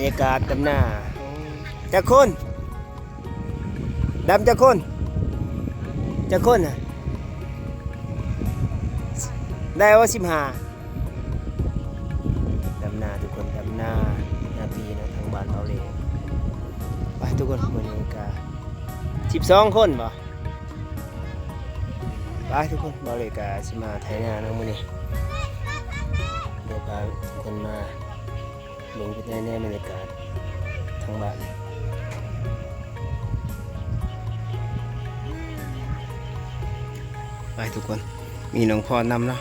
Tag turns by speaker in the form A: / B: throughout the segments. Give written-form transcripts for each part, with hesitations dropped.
A: ยากาศดำหน้าจะคนดำจะคนน่ะได้ว่า15ดำหน้าทุกคนดำหน้าปีนะทางบ้านเราเลยไปทุกคนมื้อนี้ก็12 คนบ่ไปทุกคนเราเลยก็สิมาไถนาเนาะมื้อนี้เดี๋ยวพาทุกคนมาลงไปในบรรยากาศทางบ้านไปทุกคนมีน้องพรนำเนาะ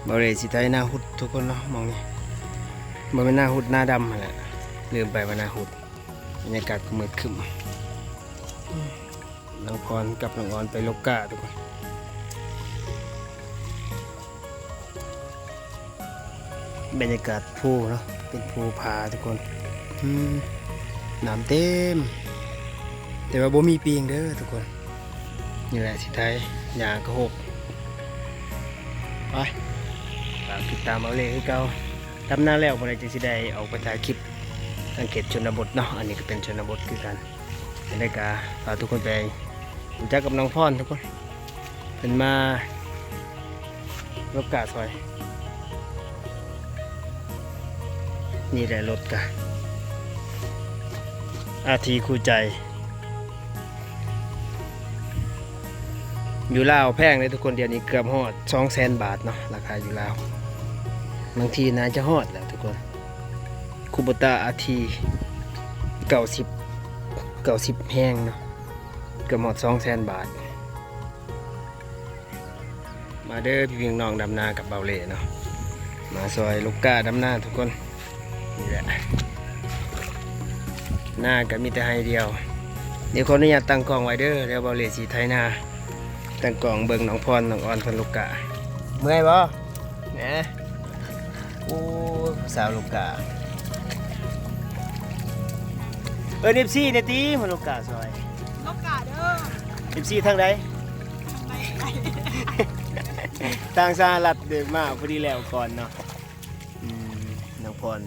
A: เราเลยสิไถนาหุดทุกคนเนาะมองนี่มันเป็นหน้าหุดหน้าดำนั่นแหละลืมไปว่าหน้าหุดบรรยากาศมืดครึ้มน้องพรกับน้องออนไปลกกาทุกคนบรรยากาศภูเนาะเป็นภูผาทุกคนน้ำเต็มแต่ว่าบ่มีปีงเด้อทุกคนนี่แหละสิไทยหญ้าก็หกไปฝากติดตามเอาเลยคือเก่าทำหน้าแล้วเมื่อไรจะสิได้ออกไปถ่ายคลิปสังเกตชนบทเนาะอันนี้ก็เป็นชนบทคือกันเป็นรายการฝากทุกคนไปรู้จักกับน้องพรทุกคนเป็นมาลบกาซอยนี่แหละรถกะอาทีคู่ใจอยู่ลาวแพงเลยทุกคนเดี๋ยวนี้เกือบฮอด200,000 บาทเนาะราคาอยู่ลาวบางทีน่าจะฮอดแหละทุกคนคูโบต้าอาที90แพงเนาะเกือบฮอด200,000 บาทมาเด้อพี่น้องดำนากับเบาเล่เนาะมาซอยลูกกาดำนาทุกคนนี่แหละหน้าก็มีแต่ให้เดียวเดี๋ยวขออนุญาตตั้งกล้องไว้เด้อเดี๋ยวเบาเล่สีไทยนาตั้งกล้องเบิ่งน้องพรน้องออนคนลูกกาเมื่อยบ่เนี่ยโอ้สาวลูกกา14นาทีมาลูกกาซอย
B: ลูกกาเด้อ
A: 14ทางใดทางสหรัฐเดินมาพอดีแล้วก่อนเนาะน้องพร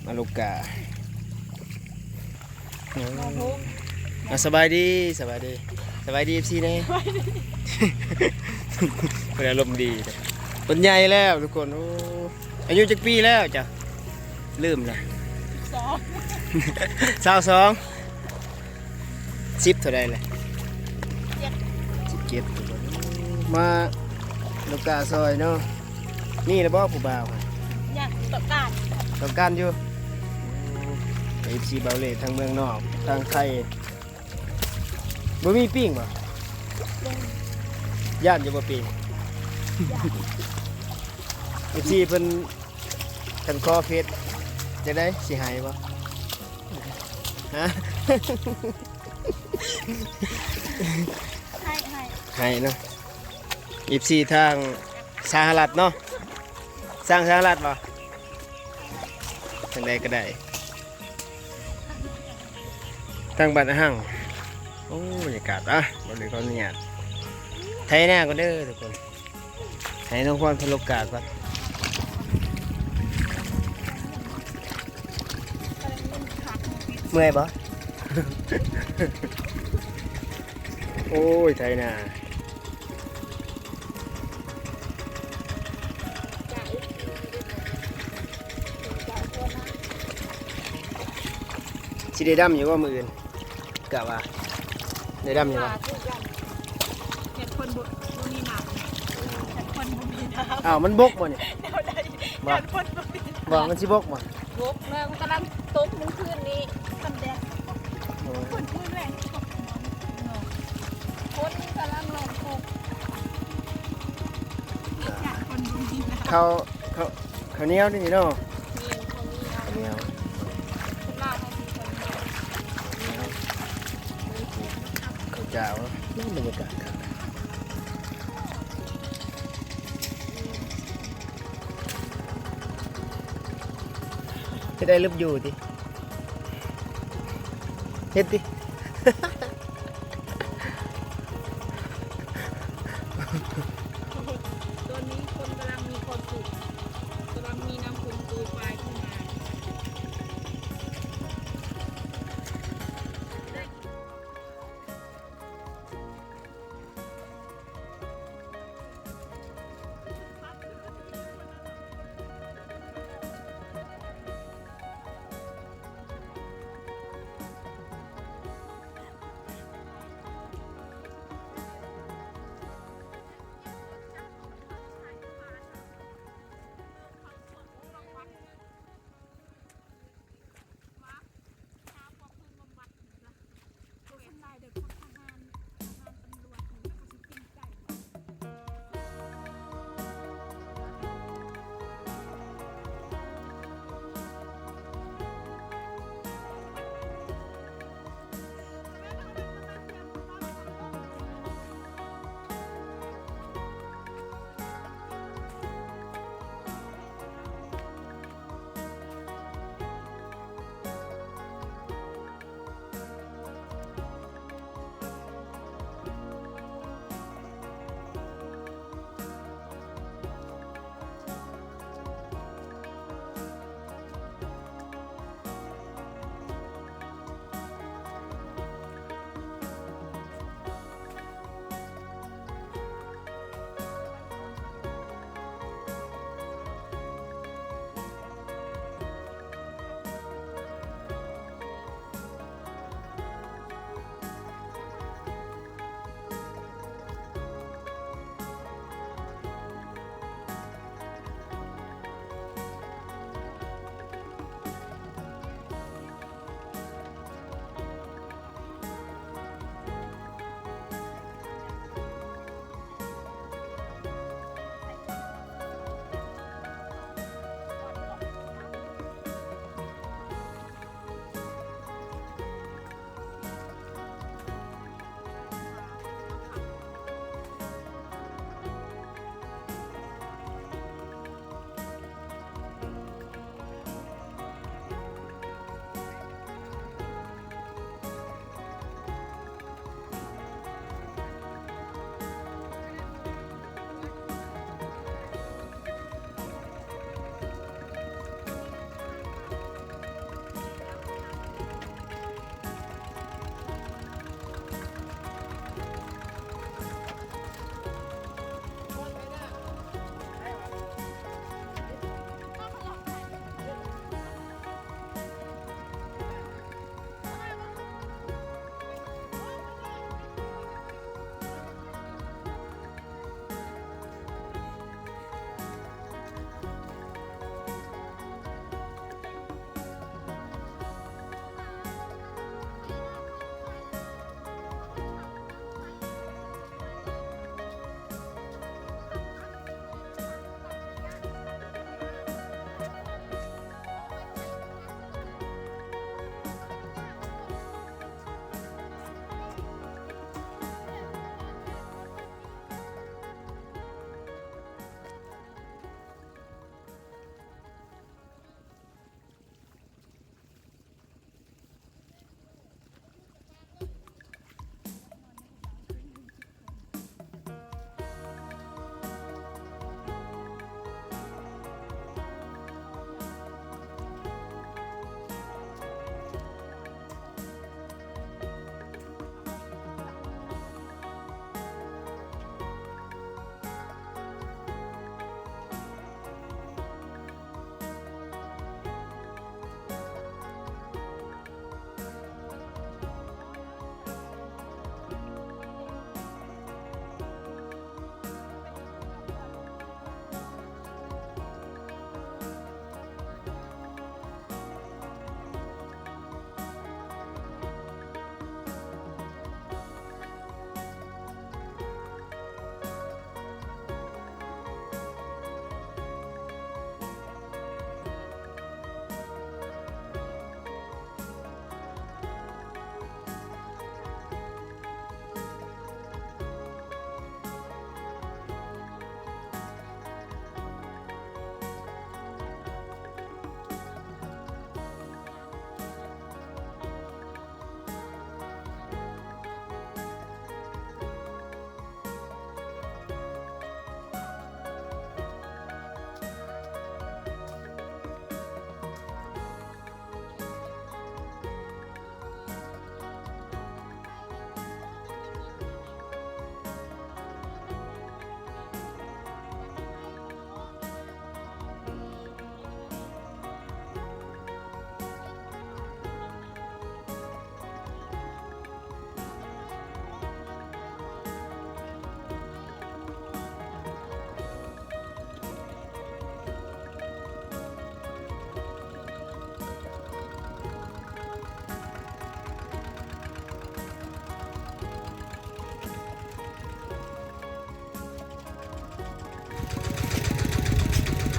A: มาลูกกาสบายดีFC เนี่ยคนอารมณ์ดีคนใหญ่แล้วทุกคนอายุจักปีแล้วจ้ะลืมนะ22 10เท่าไรเลย17ทุกคนมาลูกกาซอยเนาะนี่นะบ่ผู้บ่าว
B: อยาก
A: ต้องการอยู่FC เบาเล่ทางเมืองนอกทางไทยบ่มีปิ้งบ่ย่านจะบ่ปิ้งFC เพิ่นคันคอเฟซจะได้สิหายบ่ฮะให้เนาะFC ทางสหรัฐเนาะสร้างสหรัฐบ่ทางใดก็ได้ทางบ้านห้างโอ้บรรยากาศบริการเนี่ยไทยหน้าก็เด้อทุกคนไทยน้องพรพลกาศก่อนเมื่อยบ่ โอ้ยไทยหน้าสิได้ดำอยู่ว่ามืออื่นกะว่าได้ดำอยู่ว่า
B: เห็ดคนบุมีหนักเห็ดคนบุมีน้ำ
A: อ้าวมันบกบ่เนี่ยบอกมันสิบกบ่
B: บกเมื่อกำลังตกมื้อคืนนี้ทำแดดคนคืนแรงตกคนกำลังลงตก
A: เขาเหนียวนี่เนาะเหนียวเขาเจ้านี่บรรยากาศครับจะได้รูปอยู่ดิเฮ็ดดิ
B: ตัวนี้คนกำลังมีความสุขกำลังมีน้ำฝนโปรยปลายขึ้นมา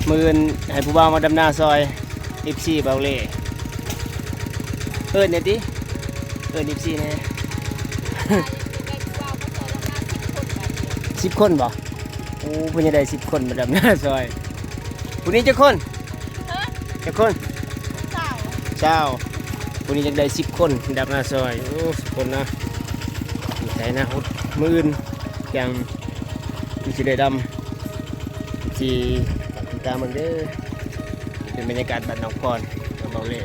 A: มื้ออื่นให้ผู้บ่าวมาดำนาซอย14เบาเล่เอิ้นเนี่ยติเอิ้น14แน่ 10 คนบ่โอ้เพิ่นจะได้10 คนมาดำนาซอยผู้นี้จักคนจักคน
B: สาว
A: เจ้าผู้นี้จะได้10 คนดำนาซอยโอ้10 คนนะดีใจนะมื้ออื่นยังสิได้ดำที่ติดตามมันเด้อเป็นบรรยากาศบ้านน้องพรกับเบาเล่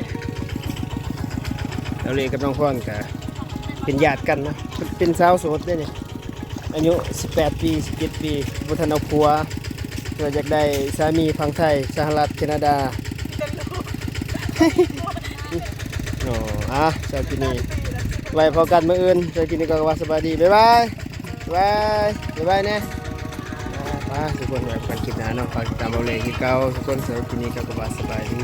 A: กับน้องพรก็เป็นญาติกันนะเป็นสาวโสดเด้นี่อายุ18 ปี17 ปีบ่ทันเอาผัวเราอยากได้สามีฝั่งไทยสหรัฐแคนาดา โอ้เจ้ากินนี่ไว้พอกันมื้ออื่นเจ้ากินนี่ก็ว่าสบายดีบ๊ายบายบ๊ายบายแน่ทุกคนไว้ฟังคลิปหน้าเนาะฝากติดตามเบาเล่คือเก่าทุกคนเจ้ากินนี่ก็ว่าสบายดี